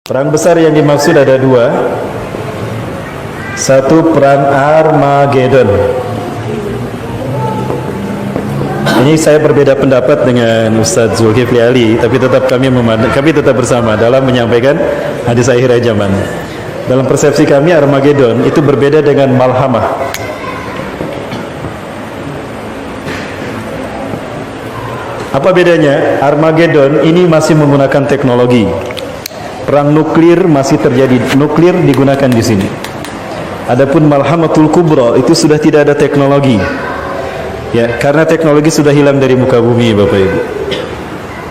Perang besar yang dimaksud ada dua. Satu, perang Armageddon. Ini saya berbeda pendapat dengan Ustaz Zulkifli Ali, tapi tetap kami tetap bersama dalam menyampaikan hadis akhir zaman. Dalam persepsi kami, Armageddon itu berbeda dengan Malhamah. Apa bedanya? Armageddon ini masih menggunakan teknologi. Perang nuklir masih terjadi, nuklir digunakan di sini. Adapun Malhamatul Kubra itu sudah tidak ada teknologi. Ya, karena teknologi sudah hilang dari muka bumi, Bapak Ibu.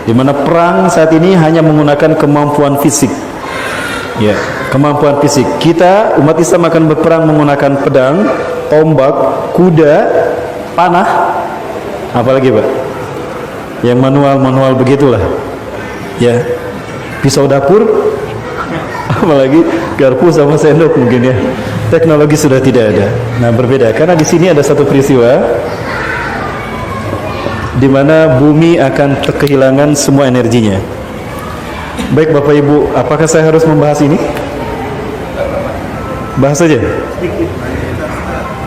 Di mana perang saat ini hanya menggunakan kemampuan fisik. Ya, kemampuan fisik. Kita umat Islam akan berperang menggunakan pedang, tombak, kuda, panah, apalagi, Pak? Yang manual begitulah. Ya. Pisau dapur, apalagi garpu sama sendok mungkin ya. Teknologi sudah tidak ada. Nah, berbeda karena di sini ada satu peristiwa di mana bumi akan kehilangan semua energinya. Baik Bapak Ibu, apakah saya harus membahas ini? Bahas saja.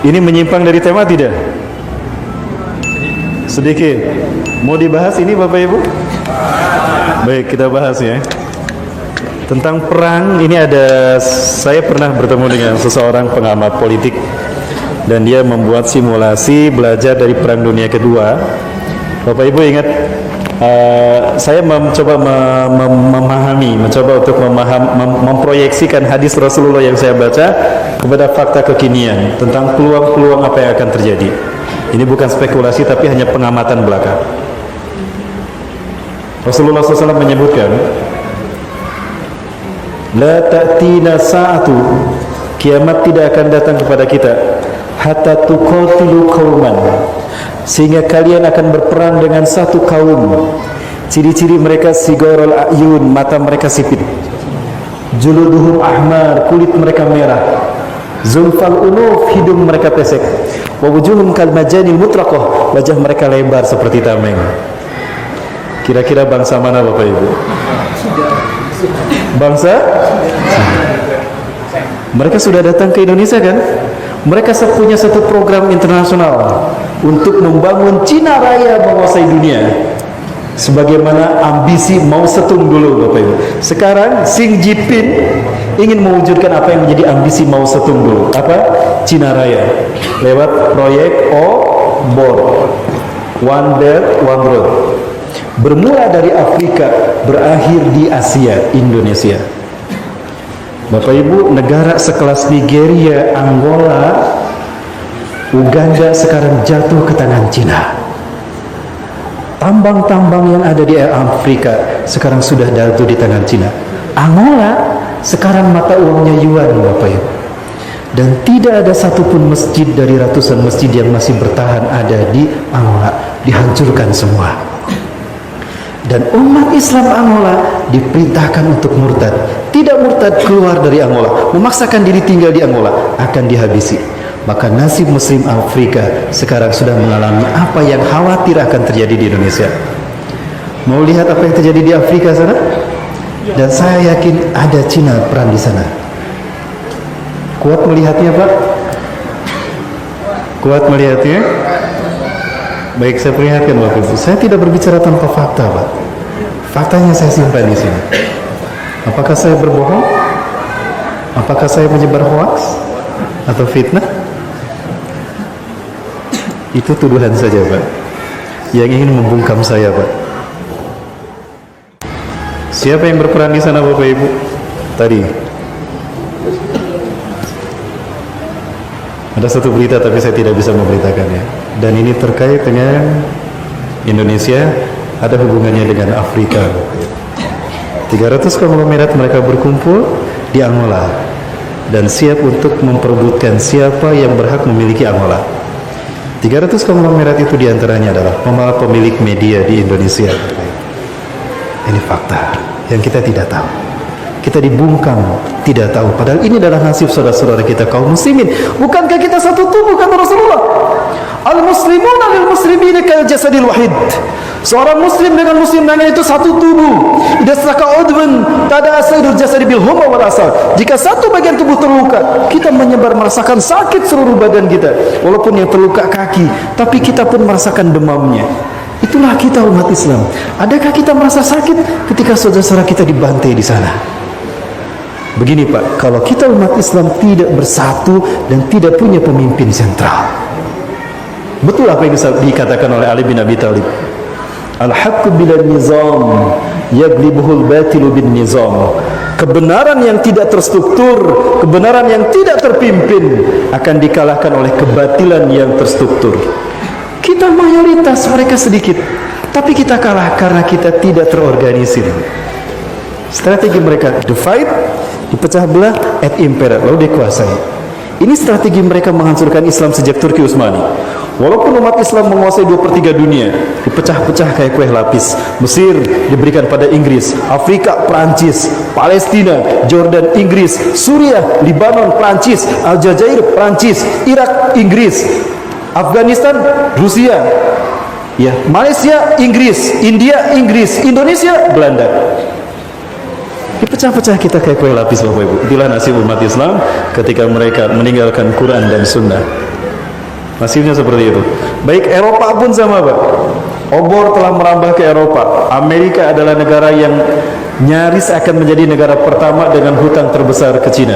Ini menyimpang dari tema tidak? Sedikit. Mau dibahas ini Bapak Ibu? Baik, kita bahas ya. Tentang perang ini saya pernah bertemu dengan seseorang pengamat politik dan dia membuat simulasi belajar dari Perang Dunia Kedua. Bapak Ibu ingat, saya mencoba memproyeksikan hadis Rasulullah yang saya baca kepada fakta kekinian tentang peluang-peluang apa yang akan terjadi. Ini bukan spekulasi tapi hanya pengamatan belaka. Rasulullah SAW menyebutkan, la ta'tina sa'atu, kiamat tidak akan datang kepada kita hatta tuqatilu qauman, sehingga kalian akan berperang dengan satu kaum. Ciri-ciri mereka sigharul a'yun, mata mereka sipit, juluduhum ahmar, kulit mereka merah, zulfal unuf, hidung mereka pesek, wa wujuhum kal majanil mutraqah, wajah mereka lebar seperti tameng. Kira-kira bangsa mana Bapak Ibu? Bangsa? Mereka sudah datang ke Indonesia kan? Mereka punya satu program internasional untuk membangun Cina Raya menguasai dunia. Sebagaimana ambisi Mao Zedong dulu Bapak Ibu. Sekarang Xi Jinping ingin mewujudkan apa yang menjadi ambisi Mao Zedong dulu. Apa? Cina Raya. Lewat proyek OBOR, One Belt One Road. Bermula dari Afrika, berakhir di Asia, Indonesia. Bapak Ibu, negara sekelas Nigeria, Angola, Uganda sekarang jatuh ke tangan Cina. Tambang-tambang yang ada di Afrika sekarang sudah jatuh di tangan Cina. Angola sekarang mata uangnya yuan, Bapak Ibu. Dan tidak ada satupun masjid dari ratusan masjid yang masih bertahan ada di Angola, dihancurkan semua. Dan umat Islam Angola diperintahkan untuk murtad. Tidak murtad, keluar dari Angola, memaksakan diri tinggal di Angola, akan dihabisi. Maka nasib Muslim Afrika sekarang sudah mengalami apa yang khawatir akan terjadi di Indonesia. Mau lihat apa yang terjadi di Afrika sana? Dan saya yakin ada Cina peran di sana. Kuat melihatnya Pak? Kuat melihatnya? Baik, saya perlihatkan Bapak Ibu. Saya tidak berbicara tanpa fakta, Pak. Faktanya saya simpan di sini. Apakah saya berbohong? Apakah saya menyebar hoaks atau fitnah? Itu tuduhan saja, Pak. Yang ingin membungkam saya, Pak. Siapa yang berperan di sana, Bapak Ibu? Tadi ada satu berita tapi saya tidak bisa memberitakannya. Dan ini terkait dengan Indonesia, ada hubungannya dengan Afrika. 300 konglomerat mereka berkumpul di Angola dan siap untuk memperebutkan siapa yang berhak memiliki Angola. 300 konglomerat itu diantaranya adalah pemilik media di Indonesia. Ini fakta yang kita tidak tahu. kita dibungkam, tidak tahu. Padahal ini adalah nasib saudara-saudara kita kaum muslimin. Bukankah kita satu tubuh, kata Rasulullah? Al-muslimuna lil muslimina kal jasadil wahid. Seorang muslim dengan muslim lainnya itu satu tubuh. Idza saka udhun tada asaidul jasadi bil humma wal asal. Jika satu bagian tubuh terluka, kita menyebar merasakan sakit seluruh badan kita. Walaupun yang terluka kaki, tapi kita pun merasakan demamnya. Itulah kita umat Islam. Adakah kita merasa sakit ketika saudara-saudara kita dibantai di sana? Begini Pak, kalau kita umat Islam tidak bersatu dan tidak punya pemimpin sentral. Betul apa yang dikatakan oleh Ali bin Abi Thalib. Al-haqqu bila nizam yaglibuhul batilu bin nizam. Kebenaran yang tidak terstruktur, kebenaran yang tidak terpimpin akan dikalahkan oleh kebatilan yang terstruktur. Kita mayoritas, mereka sedikit, tapi kita kalah karena kita tidak terorganisir. Strategi mereka divide, dipecah belah, et impera, lalu dikuasai. Ini strategi mereka menghancurkan Islam sejak Turki Utsmani. Walaupun umat Islam menguasai 2/3 dunia, dipecah-pecah kayak kue lapis. Mesir diberikan pada Inggris, Afrika Prancis, Palestina, Jordan Inggris, Suriah, Libanon Prancis, Aljazair Prancis, Irak Inggris, Afghanistan Rusia, ya, Malaysia Inggris, India Inggris, Indonesia Belanda. Dipecah-pecah kita kayak kue lapis, Bapak Ibu. Itulah nasib umat Islam ketika mereka meninggalkan Quran dan Sunnah. Nasibnya seperti itu. Baik Eropa pun sama, Pak. Obor telah merambah ke Eropa. Amerika adalah negara yang nyaris akan menjadi negara pertama dengan hutang terbesar ke Cina.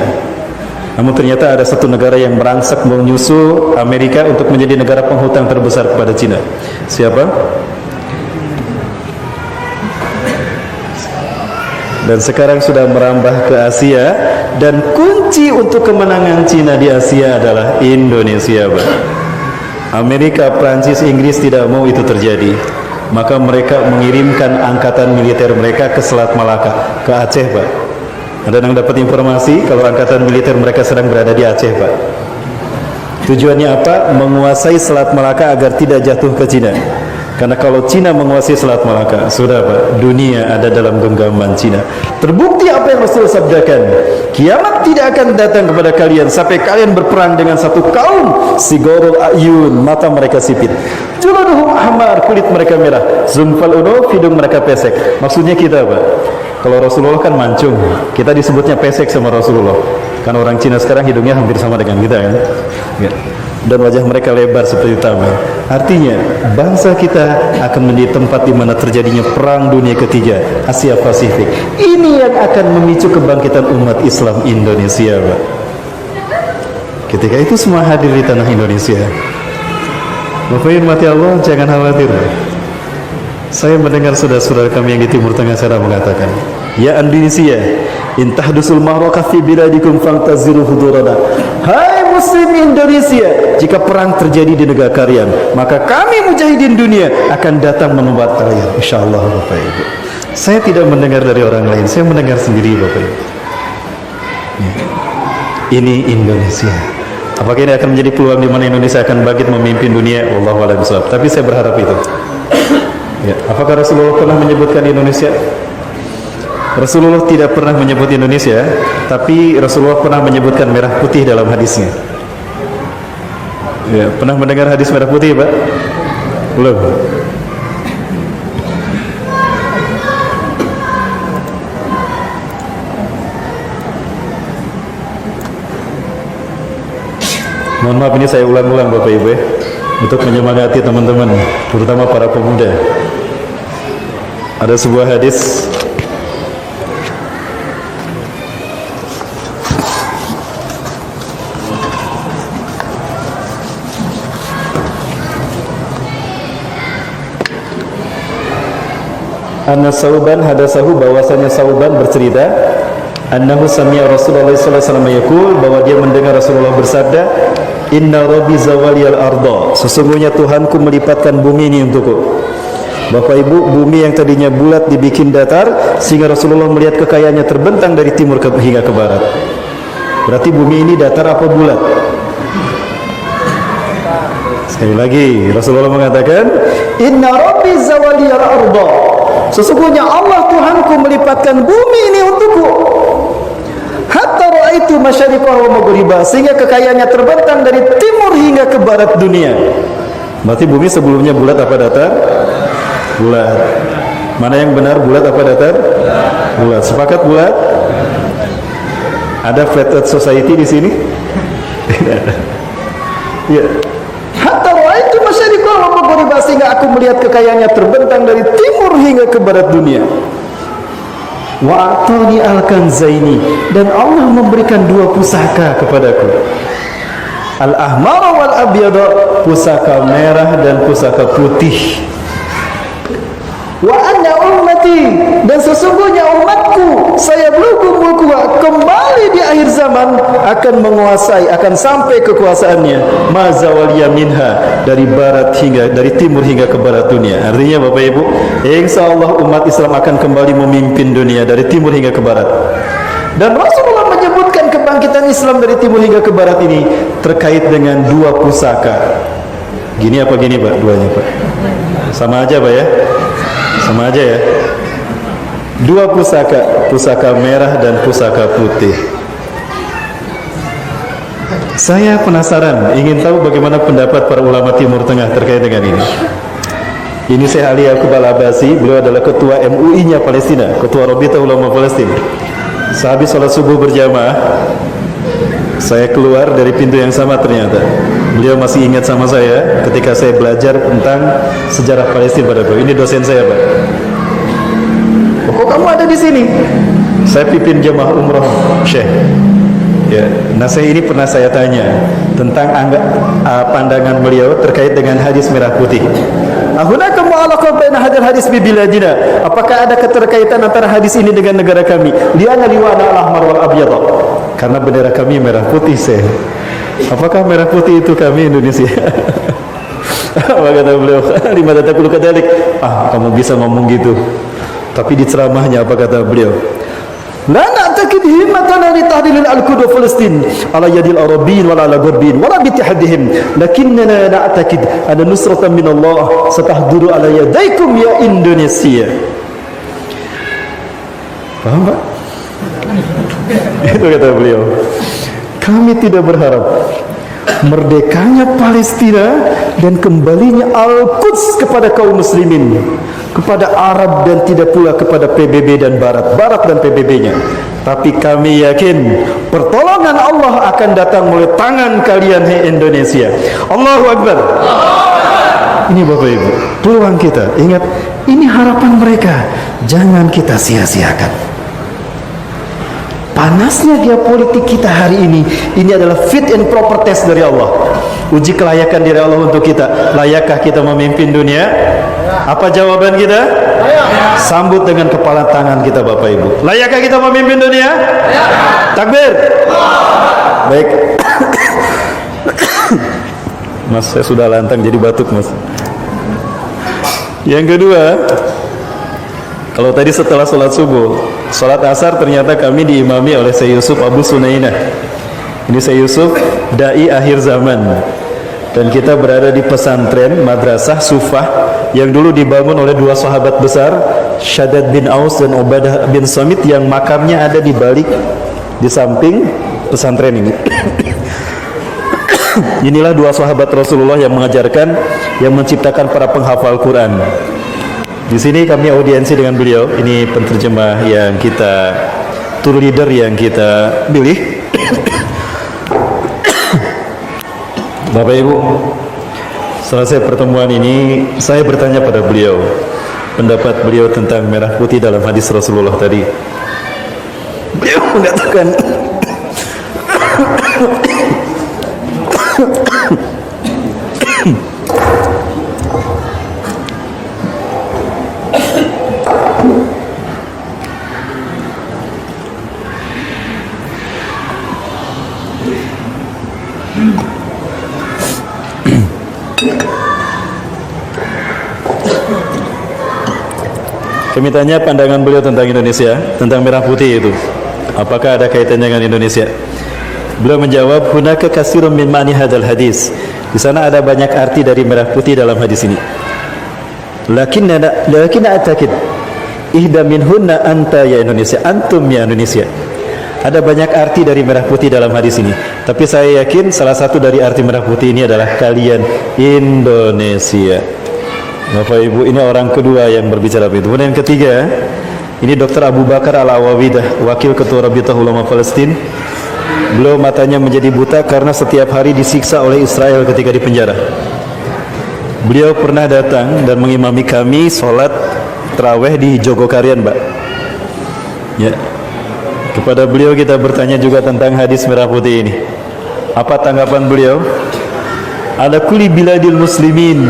Namun ternyata ada satu negara yang merangsek menyusul Amerika untuk menjadi negara penghutang terbesar kepada Cina. Siapa? Dan sekarang sudah merambah ke Asia, dan kunci untuk kemenangan Cina di Asia adalah Indonesia, Pak. Amerika, Prancis, Inggris tidak mau itu terjadi. Maka mereka mengirimkan angkatan militer mereka ke Selat Malaka, ke Aceh, Pak. Ada yang dapat informasi kalau angkatan militer mereka sedang berada di Aceh, Pak. Tujuannya apa? Menguasai Selat Malaka agar tidak jatuh ke Cina. Karena kalau Cina menguasai Selat Malaka, sudah Pak, dunia ada dalam genggaman Cina. Terbukti apa yang Rasul sabdakan, kiamat tidak akan datang kepada kalian sampai kalian berperang dengan satu kaum sigorul ayun, mata mereka sipit, juluduhum ahmar, kulit mereka merah, zumfal unuf, hidung mereka pesek. Maksudnya kita, Pak, kalau Rasulullah kan mancung, kita disebutnya pesek sama Rasulullah. Kan orang Cina sekarang hidungnya hampir sama dengan kita, kan? Ya. Dan wajah mereka lebar seperti tameng. Artinya bangsa kita akan menjadi tempat di mana terjadinya perang dunia ketiga, Asia Pasifik. Ini yang akan memicu kebangkitan umat Islam Indonesia, Pak. Ketika itu semua hadir di tanah Indonesia. Bapak Ibu mati Allah, jangan khawatir. Saya mendengar saudara-saudara kami yang di Timur Tengah sana mengatakan, ya Indonesia, in tahdusul mahrakah fi biladikum fantaziru hudurana. Hai Muslim Indonesia, jika perang terjadi di negara kalian, maka kami mujahidin dunia akan datang menempat kalian, insyaallah, Bapak Ibu. Saya tidak mendengar dari orang lain, saya mendengar sendiri, Bapak Ibu. Ya. Ini Indonesia. Apakah ini akan menjadi peluang di mana Indonesia akan bangkit memimpin dunia? Wallahu a'lam bishawab. Tapi saya berharap itu. Ya. Apakah Rasulullah pernah menyebutkan Indonesia? Rasulullah tidak pernah menyebut Indonesia, tapi Rasulullah pernah menyebutkan merah putih dalam hadisnya. Ya, pernah mendengar hadis merah putih, Pak? Belum. Mohon maaf, ini saya ulang-ulang, Bapak Ibu, ya, untuk menyemangati teman-teman, terutama para pemuda. Ada sebuah hadis Anna Sauban hadasahu, bahwasanya Sauban bercerita, annahu sami'a Rasulullah sallallahu alaihi wasallam yaqul, bahwa dia mendengar Rasulullah bersabda, inna rabbi zawaliyal arda, sesungguhnya Tuhanku melipatkan bumi ini untukku. Bapak Ibu, bumi yang tadinya bulat dibikin datar sehingga Rasulullah melihat kekayaannya terbentang dari timur hingga ke barat. Berarti bumi ini datar apa bulat? Sekali lagi Rasulullah mengatakan, inna rabbi zawaliyal arda, sesungguhnya Allah Tuhanku melipatkan bumi ini untukku. raaitu masyariqah wa maghribah, sehingga kekayaannya terbentang dari timur hingga ke barat dunia. Berarti bumi sebelumnya bulat apa datar? Bulat. Mana yang benar, bulat apa datar? Bulat. Sepakat bulat? Ada flat earth society di sini? Tidak ada. Ya. Hatta raaitu masyariqah wa maghribah, sehingga aku melihat kekayaannya terbentang dari timur hingga ke barat dunia. Wa atani al-kanzaini, dan Allah memberikan dua pusaka kepadaku. Al-ahmar wal abyad, pusaka merah dan pusaka putih. Wa anna ummati, dan sesungguhnya umatku, saya belum mulkuha, kembali di akhir zaman akan menguasai, akan sampai kekuasaannya mazawaliya minha, dari barat hingga, dari timur hingga ke barat dunia. Artinya Bapak Ibu, insyaallah umat Islam akan kembali memimpin dunia dari timur hingga ke barat. Dan Rasulullah menyebutkan kebangkitan Islam dari timur hingga ke barat ini terkait dengan dua pusaka. Gini apa gini Pak? Duanya Pak? Sama aja Pak ya? Sama aja ya. Dua pusaka, pusaka merah dan pusaka putih. Saya penasaran, ingin tahu bagaimana pendapat para ulama Timur Tengah terkait dengan ini. Ini Syekh Ali Yaqub Al-Abbasi, beliau adalah ketua MUI-nya Palestina, ketua Rabitah Ulama Palestina. Sehabis sholat subuh berjamaah, saya keluar dari pintu yang sama ternyata. Beliau masih ingat sama saya ketika saya belajar tentang sejarah Palestina pada beliau. Ini dosen saya, Pak. Kok kamu ada di sini? Saya pimpin jemaah umroh, Syekh. Ya, nah ini pernah saya tanya tentang pandangan beliau terkait dengan hadis merah putih. Ahunaka mu'alaqah baina hadal hadis bi biladina. Apakah ada keterkaitan antara hadis ini dengan negara kami? Li'anna liwana al-ahmar wal abyad. Karena bendera kami merah putih, Syekh. Apakah merah putih itu kami Indonesia? Apa kata beliau? Lima tatakulu kadalik. Kamu bisa ngomong gitu. Tapi di ceramahnya apa kata beliau? La na'takid himmatana li tahdil al-Quds Palestin ala yadil arabin wala ala gharbin wala bi ittihadihim, lakinnana na'takid anna nusratan min Allah satahduru ala yadaykum ya Indonesia. Paham Pak? Itu kata beliau. Kami tidak berharap merdekanya Palestina dan kembalinya Al-Quds kepada kaum muslimin, kepada Arab, dan tidak pula kepada PBB dan Barat dan PBB-nya. Tapi kami yakin pertolongan Allah akan datang melalui tangan kalian, hai Indonesia. Allahu Akbar. Ini Bapak Ibu, peluang kita. Ingat, ini harapan mereka. Jangan kita sia-siakan. Panasnya geopolitik kita hari ini adalah fit and proper test dari Allah. Uji kelayakan dari Allah untuk kita. Layakkah kita memimpin dunia? Apa jawaban kita? Sambut dengan kepala tangan kita Bapak Ibu. Layakkah kita memimpin dunia? Takbir. Baik. Mas, saya sudah lantang jadi batuk, Mas. Yang kedua, kalau tadi setelah sholat subuh, sholat asar ternyata kami diimami oleh Syekh Yusuf Abu Sunainah. Ini Syekh Yusuf, dai akhir zaman. Dan kita berada di pesantren Madrasah Sufah yang dulu dibangun oleh dua sahabat besar, Shaddad bin Aus dan Ubadah bin Samit, yang makamnya ada di balik, di samping pesantren ini. Inilah dua sahabat Rasulullah yang mengajarkan, yang menciptakan para penghafal Quran. Di sini kami audiensi dengan beliau. Ini penterjemah yang kita, tour leader yang kita pilih. Bapak Ibu, selesai pertemuan ini, saya bertanya pada beliau pendapat beliau tentang merah putih dalam hadis Rasulullah tadi. Beliau mengatakan kami tanya pandangan beliau tentang Indonesia, tentang merah putih itu. Apakah ada kaitannya dengan Indonesia? Beliau menjawab, hunaka katsirun min ma'ni hadzal hadis. Di sana ada banyak arti dari merah putih dalam hadis ini. Lakin a'taqid ihda minhunna anta ya Indonesia, antum ya Indonesia. Ada banyak arti dari merah putih dalam hadis ini. Tapi saya yakin salah satu dari arti merah putih ini adalah kalian Indonesia. Bapak Ibu, ini orang kedua yang berbicara begitu. Kemudian yang ketiga, ini Dr. Abu Bakar Al-Awawidah, Wakil Ketua Rabitah Ulama Palestin. Beliau matanya menjadi buta karena setiap hari disiksa oleh Israel ketika di penjara. Beliau pernah datang dan mengimami kami sholat tarawih di Jogokarian, Mbak. Ya. Kepada beliau kita bertanya juga tentang hadis merah putih ini. Apa tanggapan beliau? Ala kulli biladil muslimin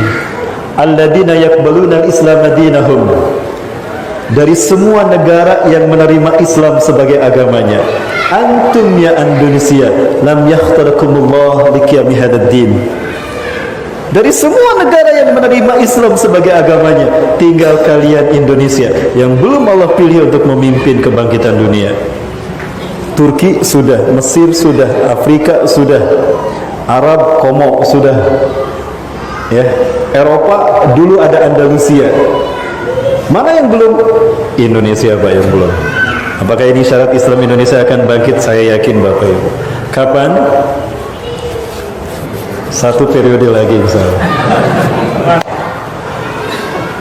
alladzina yaqbaluna al-islam dinahum. Dari semua negara yang menerima Islam sebagai agamanya, antum ya Indonesia lam yakhtarakumullah liqiyami hadzal din. Dari semua negara yang menerima Islam sebagai agamanya, tinggal kalian Indonesia yang belum Allah pilih untuk memimpin kebangkitan dunia. Turki sudah, Mesir sudah, Afrika sudah, Arab, Komo sudah, ya. Eropa dulu ada Andalusia. Mana yang belum? Indonesia, Pak, yang belum. Apakah ini syarat Islam Indonesia akan bangkit? Saya yakin, Bapak Ibu. Kapan? Satu periode lagi, misalnya.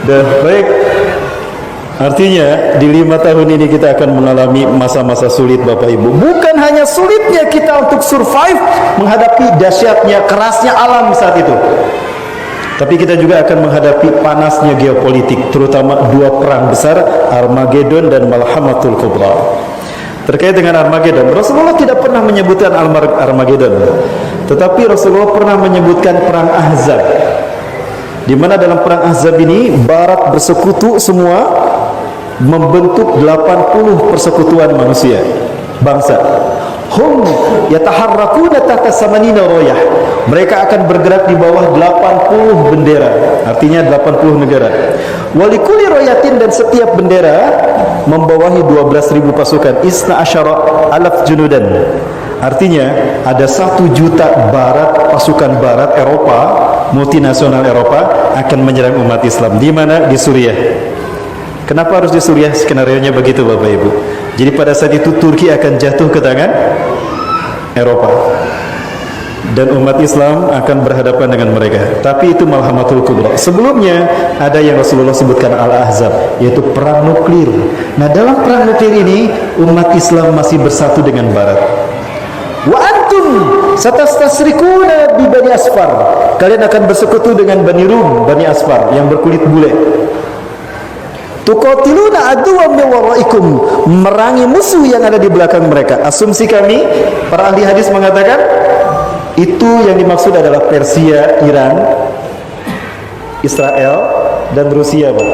Dan baik. Artinya di 5 tahun ini kita akan mengalami masa-masa sulit, Bapak Ibu. Bukan hanya sulitnya kita untuk survive menghadapi dahsyatnya, kerasnya alam saat itu, tapi kita juga akan menghadapi panasnya geopolitik, terutama 2 perang besar, Armageddon dan Malhamatul Kubra. Terkait dengan Armageddon, Rasulullah tidak pernah menyebutkan Armageddon, tetapi Rasulullah pernah menyebutkan perang Ahzab, di mana dalam perang Ahzab ini Barat bersekutu semua membentuk 80 persekutuan manusia, bangsa. Hum yataharrakuna tahta samanina royah. Mereka akan bergerak di bawah 80 bendera, artinya 80 negara. Walikuli royatin, dan setiap bendera membawahi 12.000 pasukan. Isna asyara alaf junudan. Artinya ada 1 juta barat, pasukan barat Eropa, multinasional Eropa akan menyerang umat Islam. Di mana? Di Suriah. Kenapa harus di Suriah? Skenario-nya begitu, Bapak Ibu. Jadi pada saat itu Turki akan jatuh ke tangan Eropa, dan umat Islam akan berhadapan dengan mereka. Tapi itu Malhamatul Kubra. Sebelumnya ada yang Rasulullah sebutkan Al-Ahzab, yaitu perang nuklir. Nah, dalam perang nuklir ini umat Islam masih bersatu dengan Barat. Wa antum satastasrikuna bi Bani Asfar. Kalian akan bersekutu dengan Bani Rum, Bani Asfar yang berkulit bule. Tuqatiluna aduwwan min waraikum, merangi musuh yang ada di belakang mereka. Asumsi kami, para ahli hadis mengatakan itu yang dimaksud adalah Persia, Iran, Israel, dan Rusia, Pak.